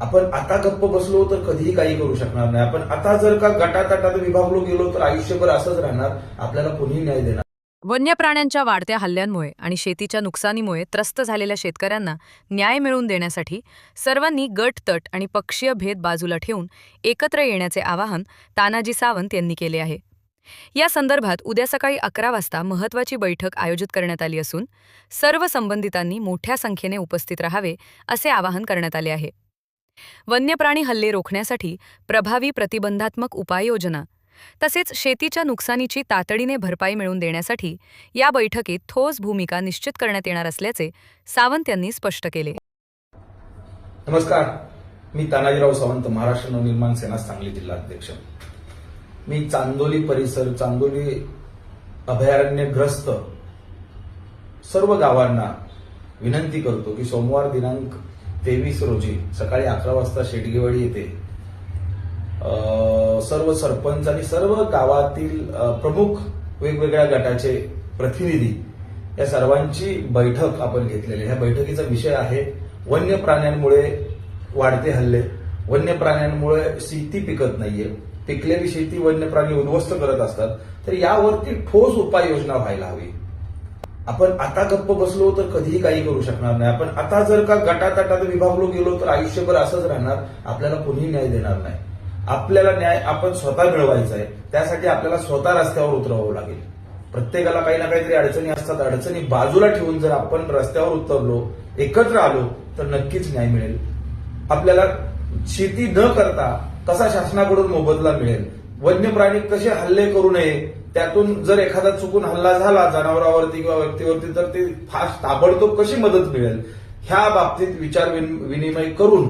आपण आता गप्प बसलो तर कधीही काही करू शकणार नाही. आपण आता जर का गटातटात विभागलो गेलो तर आयुष्यभर असंच राहणार. आपल्याला कोणीही न्याय देणार. वन्य प्राण्यांच्या वाढत्या हल्ल्यांमुळे आणि शेतीच्या नुकसानीमुळे त्रस्त झालेल्या शेतकऱ्यांना न्याय मिळवून देण्यासाठी सर्वांनी गट-तट आणि पक्षीय भेद बाजूला ठेवून एकत्र येण्याचे आवाहन तानाजी सावंत यांनी केले आहे. या संदर्भात उद्या सकाळी 11 वाजता महत्त्वाची बैठक आयोजित करण्यात आली असून सर्व संबंधितांनी मोठ्या संख्येने उपस्थित राहावे असे आवाहन करण्यात आले आहे. वन्यप्राणी हल्ले रोखण्यासाठी प्रभावी प्रतिबंधात्मक उपाययोजना तसेच शेतीच्या नुकसानीची तातडीने भरपाई मिळवून देण्यासाठी या बैठकीत ठोस भूमिका निश्चित करण्यात येणार असल्याचे सावंत यांनी स्पष्ट केले. नमस्कार, मी तानाजीराव सावंत, महाराष्ट्र नवनिर्माण सेना सांगली जिल्हा अध्यक्ष. मी चांदोली परिसर, चांदोली अभयारण्यग्रस्त सर्व गावांना विनंती करतो की सोमवार दिनांक 23 रोजी सकाळी 11 वाजता शेटगेवाडी येथे सर्व सरपंच आणि सर्व गावातील प्रमुख वेगवेगळ्या गटाचे प्रतिनिधी या सर्वांची बैठक आपण घेतलेली. ह्या बैठकीचा विषय आहे वन्य प्राण्यांमुळे वाढते हल्ले, वन्य प्राण्यांमुळे शेती पिकत नाहीये, पिकलेली शेती वन्य प्राणी उद्ध्वस्त करत असतात. तर यावरती ठोस उपाययोजना व्हायला हवी. आपण आता गप्प बसलो तर कधीही काही करू शकणार नाही. आपण आता जर का गटातटात विभागलो गेलो तर आयुष्यभर असंच राहणार. आपल्याला कोणीही न्याय देणार नाही. आपल्याला न्याय आपण स्वतः मिळवायचा आहे. त्यासाठी आपल्याला स्वतः रस्त्यावर उतरावं लागेल. प्रत्येकाला काही ना काहीतरी अडचणी असतात. अडचणी बाजूला ठेवून जर आपण रस्त्यावर उतरलो, एकत्र आलो तर नक्कीच न्याय मिळेल. आपल्याला शेती न करता कसा शासनाकडून मोबदला मिळेल, वन्य प्राणी कसे हल्ले करू नये, त्यातून जर एखादा चुकून हल्ला झाला जनावरांवरती किंवा व्यक्तीवरती तर ते फास्ट ताबडतोब कशी मदत मिळेल, ह्या बाबतीत विचार विनिमय करून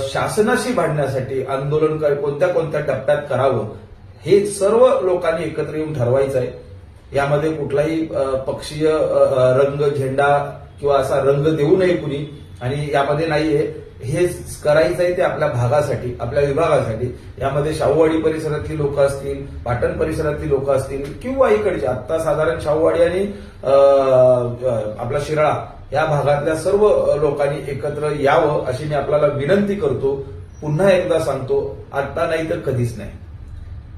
शासनाशी भांडण्यासाठी आंदोलन कोणत्या कोणत्या टप्प्यात करावं हे सर्व लोकांनी एकत्र येऊन ठरवायचं आहे. यामध्ये कुठलाही पक्षीय रंग, झेंडा किंवा असा रंग देऊ नये कुणी, आणि यामध्ये नाहीये. हे करायचं आहे ते आपल्या भागासाठी, आपल्या विभागासाठी. यामध्ये शाहूवाडी परिसरातली लोक असतील, पाटण परिसरातली लोक असतील किंवा इकडचे आता साधारण शाहूवाडी आणि आपला शिराळा या भागातल्या सर्व लोकांनी एकत्र यावं अशी मी आपल्याला विनंती करतो. पुन्हा एकदा सांगतो, आता नाही तर कधीच नाही.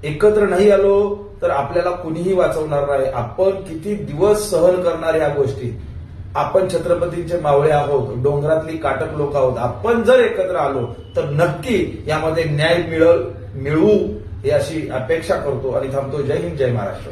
एकत्र नाही आलो तर आपल्याला कुणीही वाचवणार नाही. आपण किती दिवस सहन करणार या गोष्टी. आपण छत्रपतींचे मावळे आहोत, डोंगरातली काटक लोक आहोत. आपण जर एकत्र आलो तर नक्की यामध्ये न्याय मिळवू ही अशी अपेक्षा करतो आणि थांबतो. जय हिंद, जय महाराष्ट्र.